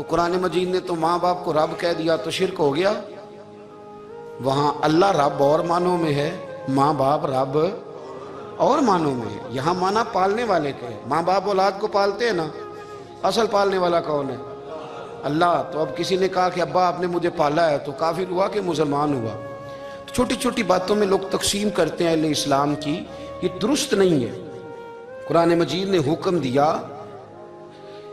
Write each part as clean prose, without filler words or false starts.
تو قرآن مجید نے تو ماں باپ کو رب کہہ دیا تو شرک ہو گیا. وہاں اللہ رب اور معنوں میں ہے، ماں باپ رب اور معنوں میں ہے. یہاں معنی پالنے والے کے ہے. ماں باپ اولاد کو پالتے ہیں نا، اصل پالنے والا کون ہے؟ اللہ. تو اب کسی نے کہا کہ ابا آپ نے مجھے پالا ہے، تو کافر ہوا کہ مسلمان ہوا؟ چھوٹی چھوٹی باتوں میں لوگ تقسیم کرتے ہیں اہل اسلام کی، یہ درست نہیں ہے. قرآن مجید نے حکم دیا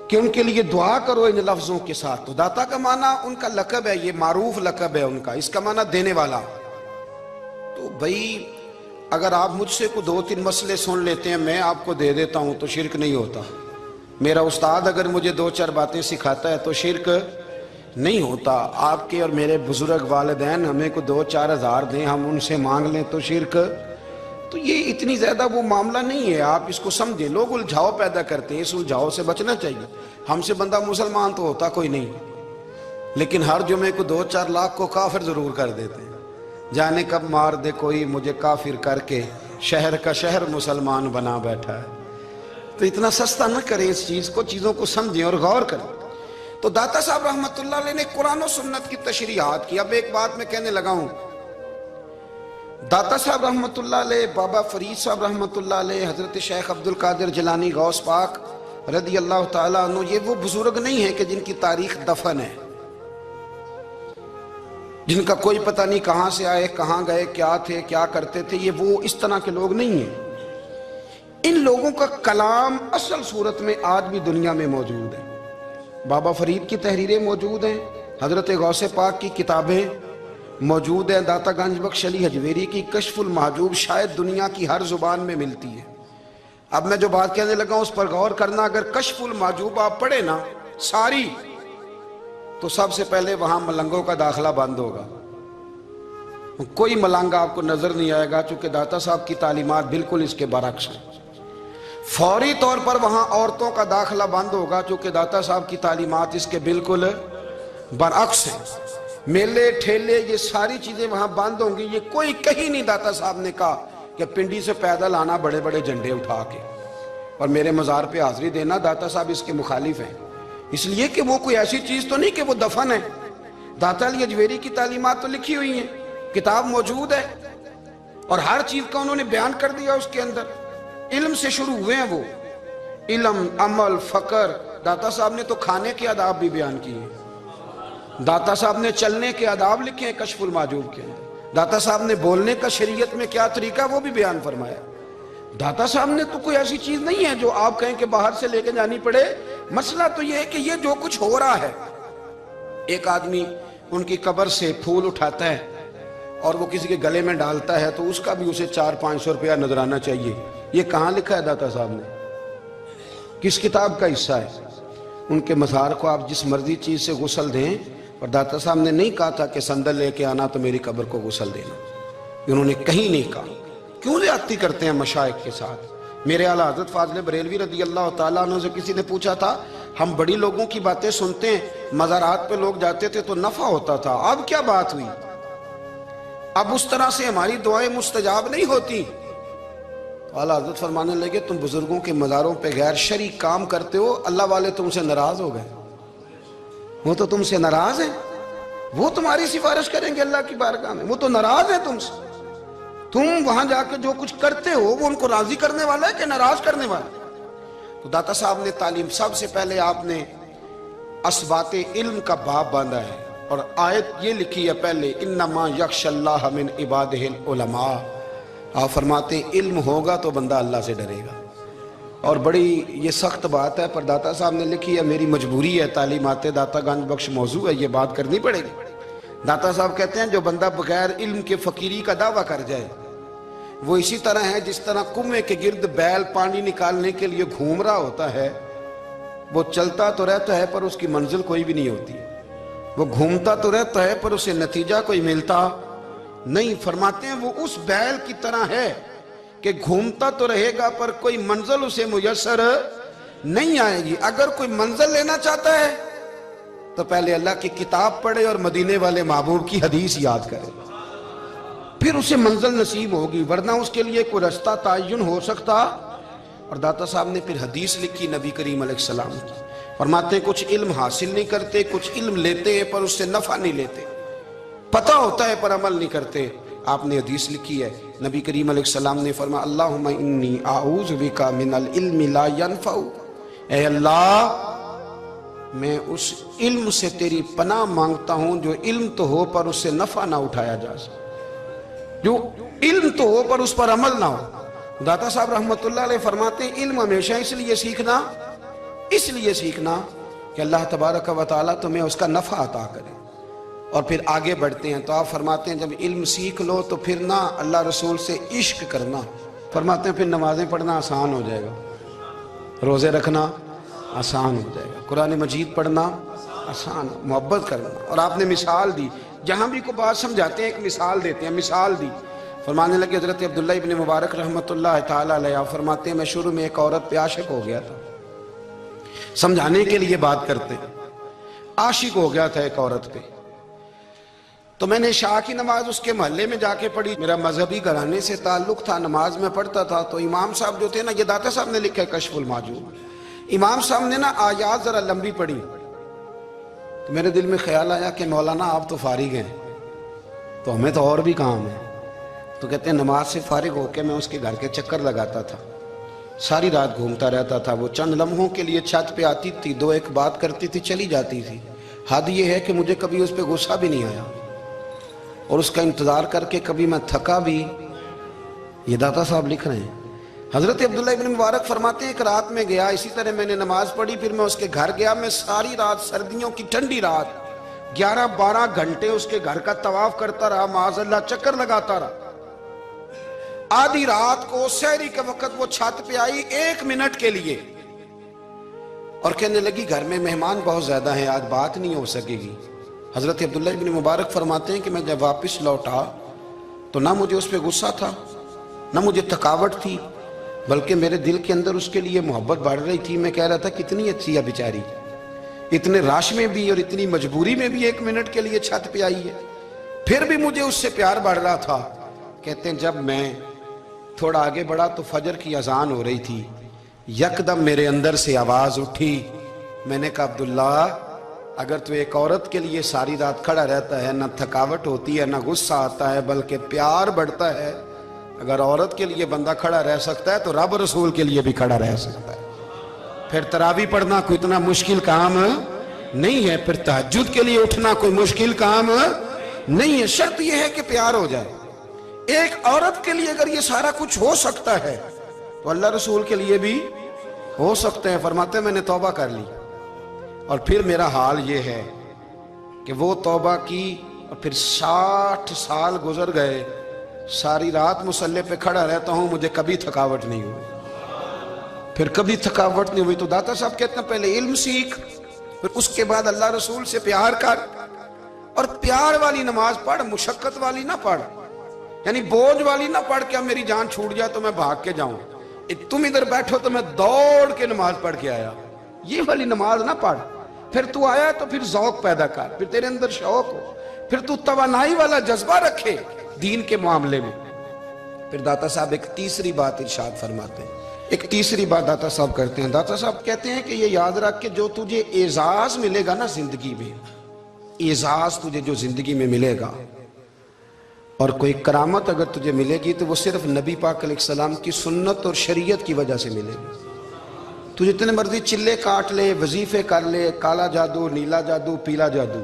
کہ ان کے لیے دعا کرو ان لفظوں کے ساتھ. تو داتا کا معنی ان کا لقب ہے، یہ معروف لقب ہے ان کا، اس کا معنی دینے والا. تو بھئی اگر آپ مجھ سے کو 2-3 مسئلے سن لیتے ہیں، میں آپ کو دے دیتا ہوں تو شرک نہیں ہوتا. میرا استاد اگر مجھے 2-4 باتیں سکھاتا ہے تو شرک نہیں ہوتا. آپ کے اور میرے بزرگ والدین ہمیں کو 2-4 ہزار دیں، ہم ان سے مانگ لیں تو شرک؟ تو یہ اتنی زیادہ وہ معاملہ نہیں ہے. آپ اس کو سمجھیں. لوگ الجھاؤ پیدا کرتے ہیں، اس الجھاؤ سے بچنا چاہیے. ہم سے بندہ مسلمان تو ہوتا کوئی نہیں، لیکن ہر جمعے کو 2-4 لاکھ کو کافر ضرور کر دیتے ہیں. جانے کب مار دے کوئی مجھے کافر کر کے، شہر کا شہر مسلمان بنا بیٹھا ہے. تو اتنا سستا نہ کریں اس چیز کو، چیزوں کو سمجھیں اور غور کریں. تو داتا صاحب رحمت اللہ علیہ نے قرآن و سنت کی تشریحات کی. اب ایک بات میں کہنے لگا ہوں، داتا صاحب رحمت اللہ علیہ، بابا فرید صاحب رحمت اللہ علیہ، حضرت شیخ عبد القادر جیلانی غوث پاک رضی اللہ تعالیٰ عنہ، یہ وہ بزرگ نہیں ہیں کہ جن کی تاریخ دفن ہے، جن کا کوئی پتہ نہیں کہاں سے آئے، کہاں گئے، کیا تھے، کیا کرتے تھے. یہ وہ اس طرح کے لوگ نہیں ہیں. ان لوگوں کا کلام اصل صورت میں آج بھی دنیا میں موجود ہے. بابا فرید کی تحریریں موجود ہیں، حضرت غوث پاک کی کتابیں موجود ہیں، داتا گنج بخش علی حجویری کی کشف المحجوب شاید دنیا کی ہر زبان میں ملتی ہے. اب میں جو بات کہنے لگا ہوں اس پر غور کرنا. اگر کشف المحجوب آپ پڑھیں نا ساری، تو سب سے پہلے وہاں ملنگوں کا داخلہ بند ہوگا. کوئی ملنگ آپ کو نظر نہیں آئے گا، چونکہ داتا صاحب کی تعلیمات بالکل اس کے برعکس ہیں. فوری طور پر وہاں عورتوں کا داخلہ بند ہوگا، چونکہ داتا صاحب کی تعلیمات اس کے بالکل برعکس ہیں. میلے ٹھیلے یہ ساری چیزیں وہاں بند ہوں گی. یہ کوئی کہیں نہیں داتا صاحب نے کہا کہ پنڈی سے پیدل آنا بڑے بڑے جھنڈے اٹھا کے اور میرے مزار پہ حاضری دینا. داتا صاحب اس کے مخالف ہیں، اس لیے کہ وہ کوئی ایسی چیز تو نہیں کہ وہ دفن ہے. داتا علی حجویری کی تعلیمات تو لکھی ہوئی ہیں، کتاب موجود ہے، اور ہر چیز کا انہوں نے بیان کر دیا اس کے اندر. علم سے شروع ہوئے ہیں وہ، علم، عمل، فقر. داتا صاحب نے تو کھانے کے آداب بھی بیان کیے ہیں. داتا صاحب نے چلنے کے آداب لکھے ہیں کشف المحجوب کے اندر. داتا صاحب نے بولنے کا شریعت میں کیا طریقہ وہ بھی بیان فرمایا. داتا صاحب نے تو کوئی ایسی چیز نہیں ہے جو آپ کہیں کہ باہر سے لے کے جانی پڑے. مسئلہ تو یہ ہے کہ یہ جو کچھ ہو رہا ہے، ایک آدمی ان کی قبر سے پھول اٹھاتا ہے اور وہ کسی کے گلے میں ڈالتا ہے تو اس کا بھی اسے 400-500 روپیہ نظرانہ چاہیے. یہ کہاں لکھا ہے داتا صاحب نے؟ کس کتاب کا حصہ ہے؟ ان کے مزار کو آپ جس مرضی چیز سے غسل دیں، اور داتا صاحب نے نہیں کہا تھا کہ سندل لے کے آنا تو میری قبر کو غسل دینا. انہوں نے کہیں نہیں کہا. کیوں زیادتی کرتے ہیں مشائخ کے ساتھ؟ میرے اعلیٰ حضرت فاضل بریلوی رضی اللہ تعالیٰ عنہ سے کسی نے پوچھا تھا، ہم بڑی لوگوں کی باتیں سنتے ہیں، مزارات پہ لوگ جاتے تھے تو نفع ہوتا تھا، اب کیا بات ہوئی؟ اب اس طرح سے ہماری دعائیں مستجاب نہیں ہوتی. اعلیٰ حضرت فرمانے لگے، تم بزرگوں کے مزاروں پہ غیر شرعی کام کرتے ہو، اللہ والے تم سے ناراض ہو گئے. وہ تو تم سے ناراض ہیں، وہ تمہاری سفارش کریں گے اللہ کی بارگاہ میں، وہ تو ناراض ہیں تم سے. تم وہاں جا کے جو کچھ کرتے ہو وہ ان کو راضی کرنے والا ہے کہ ناراض کرنے والا ہے؟ تو داتا صاحب نے تعلیم، سب سے پہلے آپ نے اسبات علم کا باب باندھا ہے، اور آیت یہ لکھی ہے پہلے، انما یخش اللہ من عبادہ العلماء. آپ فرماتے ہیں علم ہوگا تو بندہ اللہ سے ڈرے گا. اور بڑی یہ سخت بات ہے، پر داتا صاحب نے لکھی ہے، میری مجبوری ہے، تعلیمات داتا گنج بخش موضوع ہے، یہ بات کرنی پڑے گی. داتا صاحب کہتے ہیں جو بندہ بغیر علم کے فقیری کا دعویٰ کر جائے وہ اسی طرح ہے جس طرح کنویں کے گرد بیل پانی نکالنے کے لیے گھوم رہا ہوتا ہے. وہ چلتا تو رہتا ہے پر اس کی منزل کوئی بھی نہیں ہوتی، وہ گھومتا تو رہتا ہے پر اسے نتیجہ کوئی ملتا نہیں. فرماتے ہیں وہ اس بیل کی طرح ہے کہ گھومتا تو رہے گا پر کوئی منزل اسے میسر نہیں آئے گی. اگر کوئی منزل لینا چاہتا ہے تو پہلے اللہ کی کتاب پڑھے اور مدینے والے محبوب کی حدیث یاد کرے، پھر اسے منزل نصیب ہوگی، ورنہ اس کے لیے کوئی رستہ تعین ہو سکتا. اور داتا صاحب نے پھر حدیث لکھی نبی کریم علیہ السلام کی، فرماتے ہیں کچھ علم حاصل نہیں کرتے، کچھ علم لیتے ہیں پر اس سے نفع نہیں لیتے، پتہ ہوتا ہے پر عمل نہیں کرتے۔ آپ نے حدیث لکھی ہے، نبی کریم علیہ السلام نے فرمایا اللہم انی اعوذ بک من العلم لا ینفع، اے اللہ میں اس علم سے تیری پناہ مانگتا ہوں جو علم تو ہو پر اس سے نفع نہ اٹھایا جا سکے، جو علم تو ہو پر اس پر عمل نہ ہو۔ داتا صاحب رحمت اللہ علیہ فرماتے ہیں علم ہمیشہ اس لیے سیکھنا کہ اللہ تبارک و تعالیٰ تمہیں اس کا نفع عطا کرے۔ اور پھر آگے بڑھتے ہیں تو آپ فرماتے ہیں جب علم سیکھ لو تو پھر نہ اللہ رسول سے عشق کرنا، فرماتے ہیں پھر نمازیں پڑھنا آسان ہو جائے گا، روزے رکھنا آسان ہو جائے گا، قرآن مجید پڑھنا آسان، محبت کرنا۔ اور آپ نے مثال دی، جہاں بھی کوئی بات سمجھاتے ہیں ایک مثال دیتے ہیں، مثال دی، فرمانے لگے حضرت عبداللہ ابن مبارک رحمت اللہ تعالیٰ علیہ فرماتے ہیں میں شروع میں ایک عورت پہ عاشق ہو گیا تھا، سمجھانے کے لیے بات کرتے ہیں، عاشق ہو گیا تھا ایک عورت پہ، تو میں نے عشاء کی نماز اس کے محلے میں جا کے پڑھی، میرا مذہبی گھرانے سے تعلق تھا، نماز میں پڑھتا تھا، تو امام صاحب جو تھے نا، یہ داتا صاحب نے لکھا ہے کشف المعجوب، امام صاحب نے نا آیات ذرا لمبی پڑھی، تو میرے دل میں خیال آیا کہ مولانا آپ تو فارغ ہیں تو ہمیں تو اور بھی کام ہے، تو کہتے ہیں نماز سے فارغ ہو کے میں اس کے گھر کے چکر لگاتا تھا، ساری رات گھومتا رہتا تھا، وہ چند لمحوں کے لیے چھت پہ آتی تھی، دو ایک بات کرتی تھی چلی جاتی تھی، حد یہ ہے کہ مجھے کبھی اس پہ غصہ بھی نہیں آیا، اور اس کا انتظار کر کے کبھی میں تھکا بھی۔ یہ داتا صاحب لکھ رہے ہیں، حضرت عبداللہ ابن مبارک فرماتے ہیں ایک رات میں گیا، اسی طرح میں نے نماز پڑھی، پھر میں اس کے گھر گیا، میں ساری رات، سردیوں کی ٹھنڈی رات 11-12 گھنٹے اس کے گھر کا طواف کرتا رہا، معاذ اللہ چکر لگاتا رہا۔ آدھی رات کو سحری کے وقت وہ چھت پہ آئی 1 منٹ کے لیے اور کہنے لگی گھر میں مہمان بہت زیادہ ہیں، آج بات نہیں ہو سکے گی۔ حضرت عبداللہ ابن مبارک فرماتے ہیں کہ میں جب واپس لوٹا تو نہ مجھے اس پہ غصہ تھا، نہ مجھے تھکاوٹ تھی، بلکہ میرے دل کے اندر اس کے لیے محبت بڑھ رہی تھی۔ میں کہہ رہا تھا کتنی اچھی ہے بیچاری، اتنے راش میں بھی اور اتنی مجبوری میں بھی 1 منٹ کے لیے چھت پہ آئی ہے، پھر بھی مجھے اس سے پیار بڑھ رہا تھا۔ کہتے ہیں جب میں تھوڑا آگے بڑھا تو فجر کی اذان ہو رہی تھی، یکدم میرے اندر سے آواز اٹھی، میں نے کہا عبداللہ اگر تو ایک عورت کے لیے ساری رات کھڑا رہتا ہے، نہ تھکاوٹ ہوتی ہے، نہ غصہ آتا ہے، بلکہ پیار بڑھتا ہے، اگر عورت کے لیے بندہ کھڑا رہ سکتا ہے تو رب رسول کے لیے بھی کھڑا رہ سکتا ہے۔ پھر تراویح پڑھنا کوئی اتنا مشکل کام نہیں ہے، پھر تہجد کے لیے اٹھنا کوئی مشکل کام نہیں ہے، شرط یہ ہے کہ پیار ہو جائے۔ ایک عورت کے لیے اگر یہ سارا کچھ ہو سکتا ہے تو اللہ رسول کے لیے بھی ہو سکتے ہیں۔ فرماتے ہیں میں نے توبہ کر لی، اور پھر میرا حال یہ ہے کہ وہ توبہ کی اور پھر 60 سال گزر گئے، ساری رات مصلی پہ کھڑا رہتا ہوں، مجھے کبھی تھکاوٹ نہیں ہوئی، پھر کبھی تھکاوٹ نہیں ہوئی۔ تو داتا صاحب کہتے ہیں پہلے علم سیکھ، پھر اس کے بعد اللہ رسول سے پیار کر، اور پیار والی نماز پڑھ، مشقت والی نہ پڑھ، یعنی بوجھ والی نہ پڑھ کہ اب میری جان چھوٹ جائے تو میں بھاگ کے جاؤں، تم ادھر بیٹھو تو میں دوڑ کے نماز پڑھ کے آیا، یہ والی نماز نہ پڑھ۔ پھر تو آیا تو پھر ذوق پیدا کر، پھر تیرے اندر شوق ہو، پھر تو توانائی والا جذبہ رکھے دین کے معاملے میں۔ پھر داتا صاحب ایک تیسری بات ارشاد فرماتے ہیں، ایک تیسری بات داتا صاحب کرتے ہیں، داتا صاحب کہتے ہیں کہ یہ یاد رکھ کہ جو تجھے اعزاز ملے گا نا زندگی میں، اعزاز تجھے جو زندگی میں ملے گا، اور کوئی کرامت اگر تجھے ملے گی تو وہ صرف نبی پاک علیہ السلام کی سنت اور شریعت کی وجہ سے ملے گی۔ تو جتنے مرضی چلے کاٹ لے، وظیفے کر لے، کالا جادو، نیلا جادو، پیلا جادو،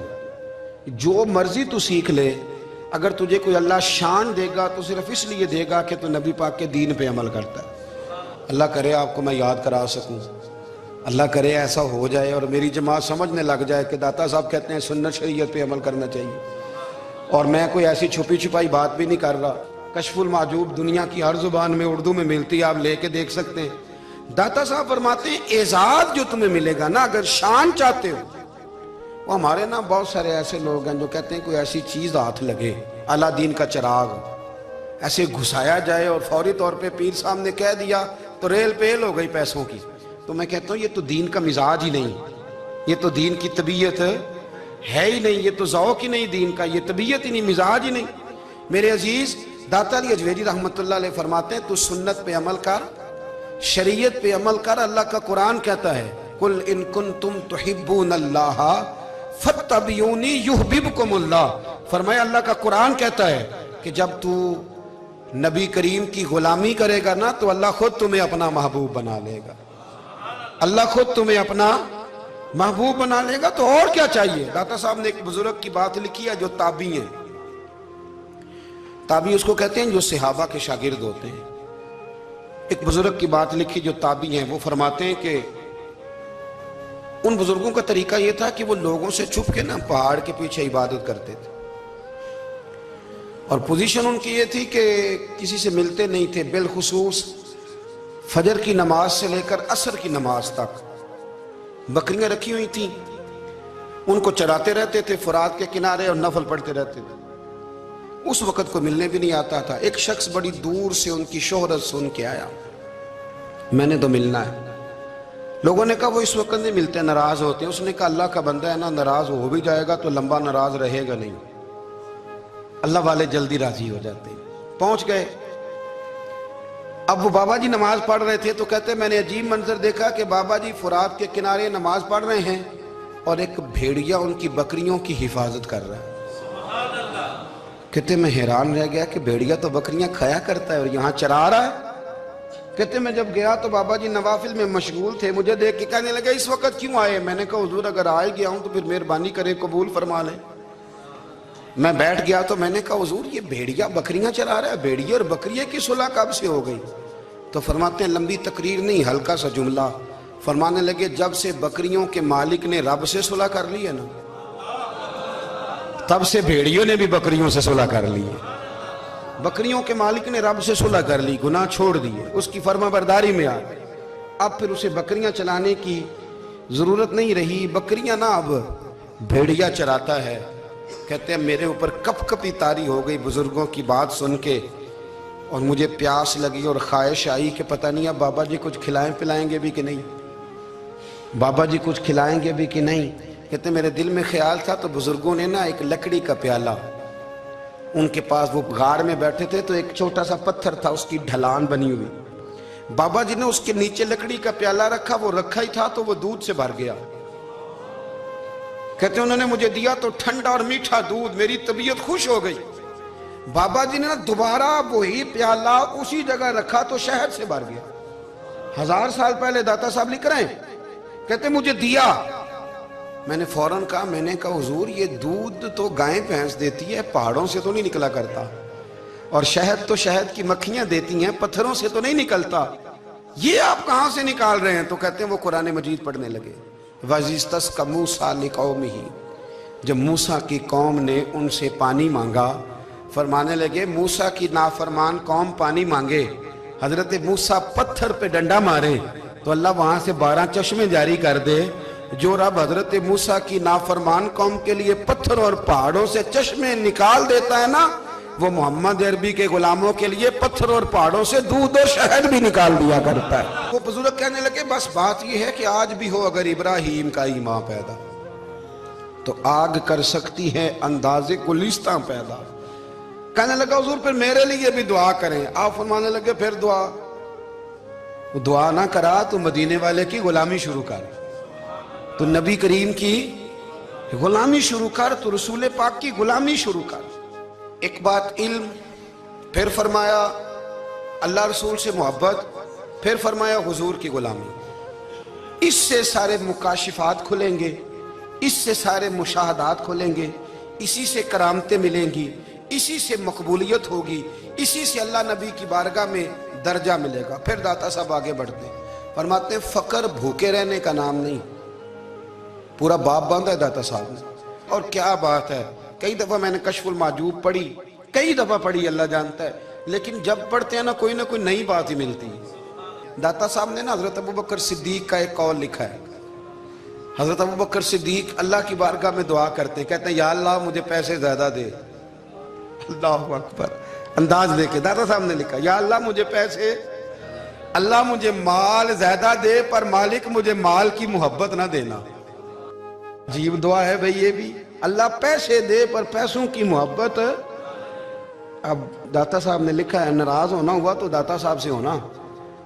جو مرضی تو سیکھ لے، اگر تجھے کوئی اللہ شان دے گا تو صرف اس لیے دے گا کہ تو نبی پاک کے دین پہ عمل کرتا ہے۔ اللہ کرے آپ کو میں یاد کرا سکوں، اللہ کرے ایسا ہو جائے اور میری جماعت سمجھنے لگ جائے کہ داتا صاحب کہتے ہیں سنت شریعت پہ عمل کرنا چاہیے، اور میں کوئی ایسی چھپی چھپائی بات بھی نہیں کر رہا۔ کشف المعجوب دنیا کی ہر زبان میں اردو میں ملتی ہے، آپ لے کے دیکھ سکتے ہیں۔ داتا صاحب فرماتے ہیں اعزاز جو تمہیں ملے گا نا، اگر شان چاہتے ہو، وہ ہمارے نا بہت سارے ایسے لوگ ہیں جو کہتے ہیں کوئی ایسی چیز ہاتھ لگے، اعلیٰ دین کا چراغ ایسے گھسایا جائے اور فوری طور پہ پیر صاحب نے کہہ دیا تو ریل پیل ہو گئی پیسوں کی، تو میں کہتا ہوں یہ تو دین کا مزاج ہی نہیں، یہ تو دین کی طبیعت ہے ہی نہیں، یہ تو ذوق ہی نہیں دین کا، یہ طبیعت ہی نہیں، مزاج ہی نہیں۔ میرے عزیز داتا علی اجویری رحمت اللہ علیہ فرماتے ہیں تو سنت پہ عمل کر، شریعت پہ عمل کر، اللہ کا قرآن کہتا ہے قل ان کنتم تحبون اللہ فاتبعونی یحببکم اللہ. فرمایا اللہ کا قرآن کہتا ہے کہ جب تو نبی کریم کی غلامی کرے گا نا تو اللہ خود تمہیں اپنا محبوب بنا لے گا. اللہ خود تمہیں اپنا محبوب بنا لے گا. تو اور کیا چاہیے. داتا صاحب نے ایک بزرگ کی بات لکھی ہے جو تابعی ہیں. تابعی اس کو کہتے ہیں جو صحابہ کے شاگرد ہوتے ہیں. ایک بزرگ کی بات لکھی جو تابعی ہیں. وہ فرماتے ہیں کہ ان بزرگوں کا طریقہ یہ تھا کہ وہ لوگوں سے چھپ کے نا پہاڑ کے پیچھے عبادت کرتے تھے. اور پوزیشن ان کی یہ تھی کہ کسی سے ملتے نہیں تھے. بالخصوص فجر کی نماز سے لے کر عصر کی نماز تک بکریاں رکھی ہوئی تھیں. ان کو چراتے رہتے تھے فرات کے کنارے اور نفل پڑھتے رہتے تھے. اس وقت کو ملنے بھی نہیں آتا تھا. ایک شخص بڑی دور سے ان کی شہرت سن کے آیا. میں نے تو ملنا ہے. لوگوں نے کہا وہ اس وقت نہیں ملتے, ناراض ہوتے ہیں. اس نے کہا اللہ کا بندہ ہے نا, ناراض ہو بھی جائے گا تو لمبا ناراض رہے گا نہیں. اللہ والے جلدی راضی ہو جاتے ہیں. پہنچ گئے. اب وہ بابا جی نماز پڑھ رہے تھے تو کہتے میں نے عجیب منظر دیکھا کہ بابا جی فرات کے کنارے نماز پڑھ رہے ہیں اور ایک بھیڑیا ان کی بکریوں کی حفاظت کر رہا ہے. کہتے میں حیران رہ گیا کہ بھیڑیا تو بکریاں کھایا کرتا ہے اور یہاں چرا رہا ہے. کہتے میں جب گیا تو بابا جی نوافل میں مشغول تھے. مجھے دیکھ کے کہنے لگے اس وقت کیوں آئے. میں نے کہا حضور اگر آئے گیا ہوں تو پھر مہربانی کرے قبول فرما لیں. میں بیٹھ گیا تو میں نے کہا حضور یہ بھیڑیا بکریاں چرا رہا ہے, بھیڑیا اور بکریے کی صلح کب سے ہو گئی. تو فرماتے ہیں لمبی تقریر نہیں, ہلکا سا جملہ. فرمانے لگے جب سے بکریوں کے مالک نے رب سے صلح کر لی ہے نا تب سے بھیڑیوں نے بھی بکریوں سے صلح کر لی ہے. بکریوں کے مالک نے رب سے صلح کر لی, گناہ چھوڑ دیے, اس کی فرما برداری میں آ گئے. اب پھر اسے بکریاں چلانے کی ضرورت نہیں رہی. بکریاں نا اب بھیڑیا چراتا ہے. کہتے ہیں میرے اوپر کپ کپی طاری ہو گئی بزرگوں کی بات سن کے, اور مجھے پیاس لگی اور خواہش آئی کہ پتہ نہیں اب بابا جی کچھ کھلائیں پلائیں گے بھی کہ نہیں, بابا جی کچھ کھلائیں گے بھی کہ نہیں. کہتے میرے دل میں خیال تھا تو بزرگوں نے نا ایک لکڑی کا پیالہ, ان کے پاس وہ غار میں بیٹھے تھے تو ایک چھوٹا سا پتھر تھا, اس کی ڈھلان بنی ہوئی. بابا جی نے اس کے نیچے لکڑی کا پیالہ رکھا, وہ رکھا ہی تھا تو وہ دودھ سے بھر گیا. کہتے انہوں نے مجھے دیا تو ٹھنڈا اور میٹھا دودھ, میری طبیعت خوش ہو گئی. بابا جی نے دوبارہ وہی پیالہ اسی جگہ رکھا تو شہد سے بھر گیا. 1000 سال پہلے داتا صاحب لکھ رہے ہیں. کہتے مجھے دیا. میں نے فوراً کہا, میں نے کہا حضور یہ دودھ تو گائیں بھینس دیتی ہے, پہاڑوں سے تو نہیں نکلا کرتا, اور شہد تو شہد کی مکھیاں دیتی ہیں, پتھروں سے تو نہیں نکلتا, یہ آپ کہاں سے نکال رہے ہیں. تو کہتے ہیں وہ قرآن مجید پڑھنے لگے. وَإِذِ اسْتَسْقَى مُوسَىٰ لِقَوْمِهِ, جب موسیٰ کی قوم نے ان سے پانی مانگا. فرمانے لگے موسیٰ کی نافرمان قوم پانی مانگے, حضرت موسیٰ پتھر پہ ڈنڈا مارے تو اللہ وہاں سے 12 چشمے جاری کر دے. جو رب حضرت موسیٰ کی نافرمان قوم کے لیے پتھر اور پہاڑوں سے چشمے نکال دیتا ہے نا, وہ محمد عربی کے غلاموں کے لیے پتھر اور پہاڑوں سے دودھ اور شہد بھی نکال دیا کرتا ہے. وہ بزرگ کہنے لگے بس بات یہ ہے کہ آج بھی ہو اگر ابراہیم کا ایمان پیدا تو آگ کر سکتی ہے انداز گلستاں پیدا. کہنے لگا حضور پھر میرے لیے بھی دعا کریں. آپ فرمانے لگے پھر دعا نہ کرا تو مدینے والے کی غلامی شروع کر, تو نبی کریم کی غلامی شروع کر, تو رسول پاک کی غلامی شروع کر. ایک بات علم, پھر فرمایا اللہ رسول سے محبت, پھر فرمایا حضور کی غلامی. اس سے سارے مکاشفات کھلیں گے, اس سے سارے مشاہدات کھلیں گے, اسی سے کرامتیں ملیں گی, اسی سے مقبولیت ہوگی, اسی سے اللہ نبی کی بارگاہ میں درجہ ملے گا. پھر داتا صاحب آگے بڑھتے ہیں, فرماتے ہیں فقر بھوکے رہنے کا نام نہیں. پورا باب باندھا ہے داتا صاحب نے, اور کیا بات ہے. کئی دفعہ میں نے کشف المحجوب پڑھی, کئی دفعہ پڑھی, اللہ جانتا ہے, لیکن جب پڑھتے ہیں نا کوئی نہ کوئی نئی بات ہی ملتی ہے. داتا صاحب نے نا حضرت ابوبکر صدیق کا ایک قول لکھا ہے. حضرت ابوبکر صدیق اللہ کی بارگاہ میں دعا کرتے ہیں, کہتے ہیں یا اللہ مجھے پیسے زیادہ دے. اللہ اکبر, انداز دے کے داتا صاحب نے لکھا یا اللہ مجھے پیسے, اللہ مجھے مال زیادہ دے پر مالک مجھے مال کی محبت نہ دینا. عجیب دعا ہے بھئی یہ بھی, اللہ پیسے دے پر پیسوں کی محبت. اب داتا صاحب نے لکھا ہے ناراض ہونا ہوا تو داتا صاحب سے ہونا,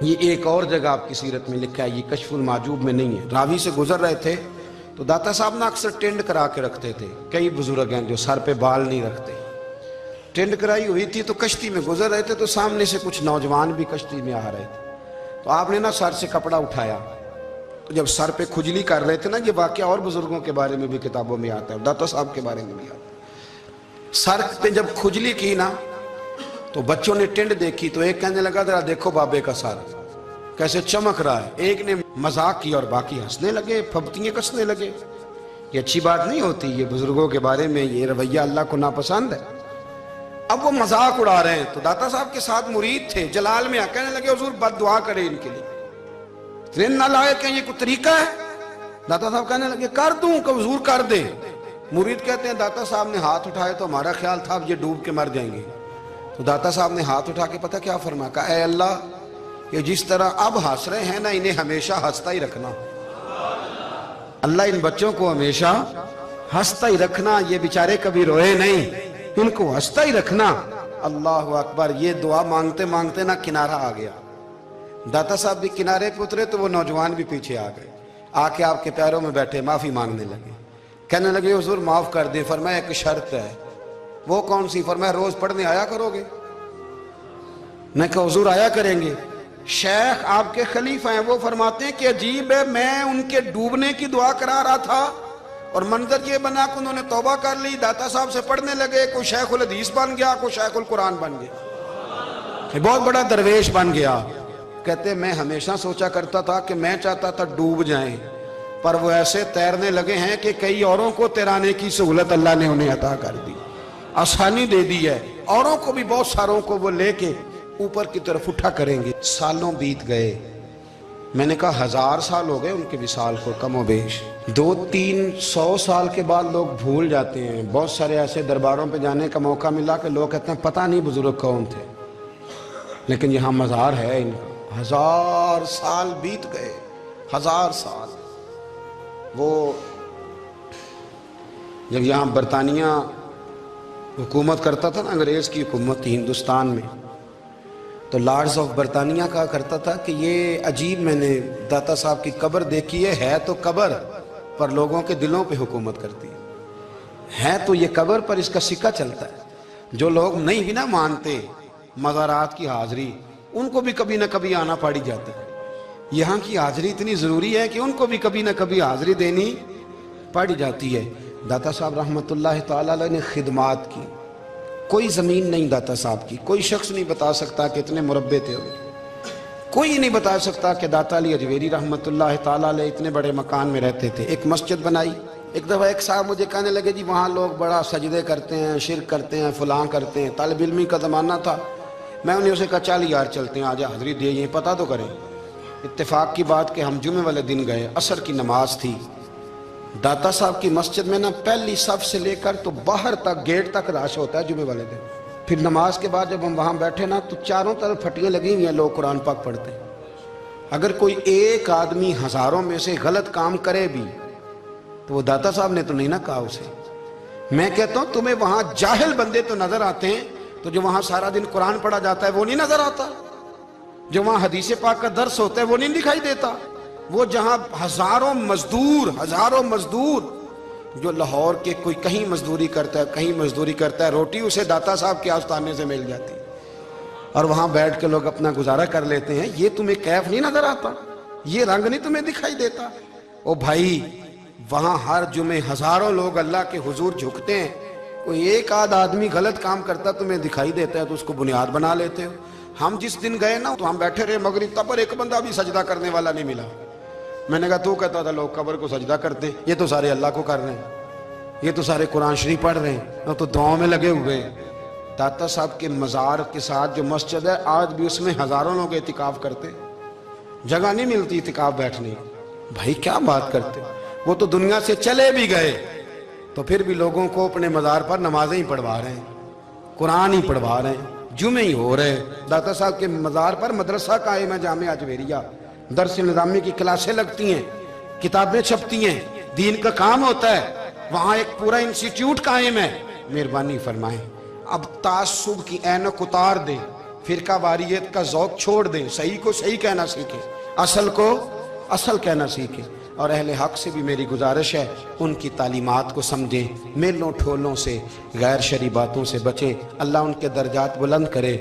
یہ ایک اور جگہ آپ کی سیرت میں لکھا ہے، یہ کشف المعجوب میں نہیں ہے۔ راوی سے گزر رہے تھے تو داتا صاحب نے اکثر ٹینڈ کرا کے رکھتے تھے، کئی بزرگ ہیں جو سر پہ بال نہیں رکھتے، ٹینڈ کرائی ہوئی تھی تو کشتی میں گزر رہے تھے تو سامنے سے کچھ نوجوان بھی کشتی میں آ رہے تھے، تو آپ نے نا سر سے کپڑا اٹھایا، تو جب سر پہ کھجلی کر رہے تھے نا، یہ واقعہ اور بزرگوں کے بارے میں بھی کتابوں میں آتا ہے، داتا صاحب کے بارے میں بھی آتا ہے، سر پہ جب کھجلی کی نا تو بچوں نے ٹینڈ دیکھی تو ایک کہنے لگا ذرا دیکھو بابے کا سر کیسے چمک رہا ہے، ایک نے مذاق کیا اور باقی ہنسنے لگے، پھپتیاں کسنے لگے۔ یہ اچھی بات نہیں ہوتی، یہ بزرگوں کے بارے میں یہ رویہ اللہ کو ناپسند ہے۔ اب وہ مذاق اڑا رہے ہیں تو داتا صاحب کے ساتھ مرید تھے، جلال میں کہنے لگے حضور بد دعا کرے ان کے لیے، اتنے نالائق ہیں، یہ کوئی طریقہ ہے؟ داتا صاحب کہنے لگے کر دوں کہ حضور کر دے۔ مرید کہتے ہیں داتا صاحب نے ہاتھ اٹھائے تو ہمارا خیال تھا اب یہ ڈوب کے مر جائیں گے، تو داتا صاحب نے ہاتھ اٹھا کے پتہ کیا فرمایا، کہا اے اللہ یہ جس طرح اب ہنس رہے ہیں نا انہیں ہمیشہ ہنستا ہی رکھنا، اللہ ان بچوں کو ہمیشہ ہنستا ہی رکھنا، یہ بیچارے کبھی روئے نہیں، ان کو ہنستا ہی رکھنا۔ اللہ اکبر، یہ دعا مانگتے مانگتے نا کنارہ آ گیا، داتا صاحب بھی کنارے پہ اترے تو وہ نوجوان بھی پیچھے آ گئے، آ کے آپ کے پیروں میں بیٹھے معافی مانگنے لگے، کہنے لگے حضور معاف کر دیں۔ فرمایا ایک شرط ہے، وہ کون سی؟ فرمایا روز پڑھنے آیا کرو گے؟ میں کہا حضور آیا کریں گے۔ شیخ آپ کے خلیفہ ہیں، وہ فرماتے ہیں کہ عجیب ہے، میں ان کے ڈوبنے کی دعا کرا رہا تھا اور منظر یہ بنا کہ انہوں نے توبہ کر لی، داتا صاحب سے پڑھنے لگے، کوئی شیخ الحدیث بن گیا، کوئی شیخ القرآن بن گیا، بہت بڑا درویش بن گیا۔ کہتے میں ہمیشہ سوچا کرتا تھا کہ میں چاہتا تھا ڈوب جائیں، پر وہ ایسے تیرنے لگے ہیں کہ کئی اوروں کو تیرانے کی سہولت اللہ نے انہیں عطا کر دی، آسانی دے دی ہے، اوروں کو بھی بہت ساروں کو وہ لے کے اوپر کی طرف اٹھا کریں گے۔ سالوں بیت گئے، میں نے کہا 1000 سال ہو گئے ان کے وصال کو کم و بیش، 200-300 سال کے بعد لوگ بھول جاتے ہیں۔ بہت سارے ایسے درباروں پہ جانے کا موقع ملا کہ لوگ کہتے ہیں پتہ نہیں بزرگ کون تھے، لیکن یہاں مزار ہے ان کا۔ 1000 سال بیت گئے، 1000 سال۔ وہ جب یہاں برطانیہ حکومت کرتا تھا نا، انگریز کی حکومت تھی ہندوستان میں، تو لارڈز آف برطانیہ کہا کرتا تھا کہ یہ عجیب، میں نے داتا صاحب کی قبر دیکھی ہے تو قبر پر لوگوں کے دلوں پہ حکومت کرتی ہے تو یہ قبر پر اس کا سکہ چلتا ہے۔ جو لوگ نہیں بھی نہ مانتے مزارات کی حاضری، ان کو بھی کبھی نہ کبھی آنا پڑ جاتا ہے۔ یہاں کی حاضری اتنی ضروری ہے کہ ان کو بھی کبھی نہ کبھی حاضری دینی پڑ جاتی ہے۔ داتا صاحب رحمت اللہ تعالی علیہ نے خدمات کی، کوئی زمین نہیں داتا صاحب کی، کوئی شخص نہیں بتا سکتا کہ اتنے مربع تھے، کوئی نہیں بتا سکتا کہ داتا علی اجویری رحمت اللہ تعالی علیہ اتنے بڑے مکان میں رہتے تھے۔ ایک مسجد بنائی، ایک دفعہ ایک صاحب مجھے کہنے لگے جی وہاں لوگ بڑا سجدے کرتے ہیں، شرک کرتے ہیں، فلاں کرتے ہیں، طالب علمی کا زمانہ تھا۔ میں انہیں اسے کہا چل یار چلتے ہیں، آج حاضری دے، یہ پتہ تو کریں۔ اتفاق کی بات کہ ہم جمعے والے دن گئے، عصر کی نماز تھی، داتا صاحب کی مسجد میں نا پہلی صف سے لے کر تو باہر تک گیٹ تک رش ہوتا ہے جمعے والے دن۔ پھر نماز کے بعد جب ہم وہاں بیٹھے نا تو چاروں طرف پھٹیاں لگی ہوئی ہیں، لوگ قرآن پاک پڑھتے ہیں۔ اگر کوئی ایک آدمی ہزاروں میں سے غلط کام کرے بھی تو وہ داتا صاحب نے تو نہیں نہ کہا اسے۔ میں کہتا ہوں تمہیں وہاں جاہل بندے تو نظر آتے ہیں، تو جو وہاں سارا دن قرآن پڑھا جاتا ہے وہ نہیں نظر آتا، جو وہاں حدیث پاک کا درس ہوتا ہے وہ نہیں دکھائی دیتا، وہ جہاں ہزاروں مزدور جو لاہور کے کوئی کہیں مزدوری کرتا ہے، کہیں مزدوری کرتا ہے، روٹی اسے داتا صاحب کے آستانے سے مل جاتی اور وہاں بیٹھ کے لوگ اپنا گزارا کر لیتے ہیں۔ یہ تمہیں کیف نہیں نظر آتا، یہ رنگ نہیں تمہیں دکھائی دیتا؟ او بھائی، وہاں ہر جمعے ہزاروں لوگ اللہ کے حضور جھکتے ہیں، کوئی ایک آدھ آدمی غلط کام کرتا تمہیں دکھائی دیتا ہے تو اس کو بنیاد بنا لیتے ہو۔ ہم جس دن گئے نا تو ہم بیٹھے رہے مغرب تک، پر ایک بندہ بھی سجدہ کرنے والا نہیں ملا۔ میں نے کہا تو کہتا تھا لوگ قبر کو سجدہ کرتے ہیں، یہ تو سارے اللہ کو کر رہے ہیں، یہ تو سارے قرآن شریف پڑھ رہے ہیں، تو دعاؤں میں لگے ہوئے ہیں۔ داتا صاحب کے مزار کے ساتھ جو مسجد ہے آج بھی اس میں ہزاروں لوگ اعتکاف کرتے، جگہ نہیں ملتی اعتکاف بیٹھنے کی۔ بھائی کیا بات کرتے، وہ تو دنیا سے چلے بھی گئے تو پھر بھی لوگوں کو اپنے مزار پر نمازیں ہی پڑھوا رہے ہیں، قرآن ہی پڑھوا رہے ہیں، جمعے ہی ہو رہے۔ داتا صاحب کے مزار پر مدرسہ قائم ہے، جامعہ اجویریہ، درس نظامی کی کلاسیں لگتی ہیں، کتابیں چھپتی ہیں، دین کا کام ہوتا ہے، وہاں ایک پورا انسٹیٹیوٹ قائم ہے۔ مہربانی فرمائیں اب تعصب کی اینک اتار دیں، فرقہ واریت کا ذوق چھوڑ دیں، صحیح کو صحیح کہنا سیکھیں، اصل کو اصل کہنا سیکھیں۔ اور اہل حق سے بھی میری گزارش ہے ان کی تعلیمات کو سمجھیں، میلوں ٹھولوں سے، غیر شرعی باتوں سے بچیں، اللہ ان کے درجات بلند کرے۔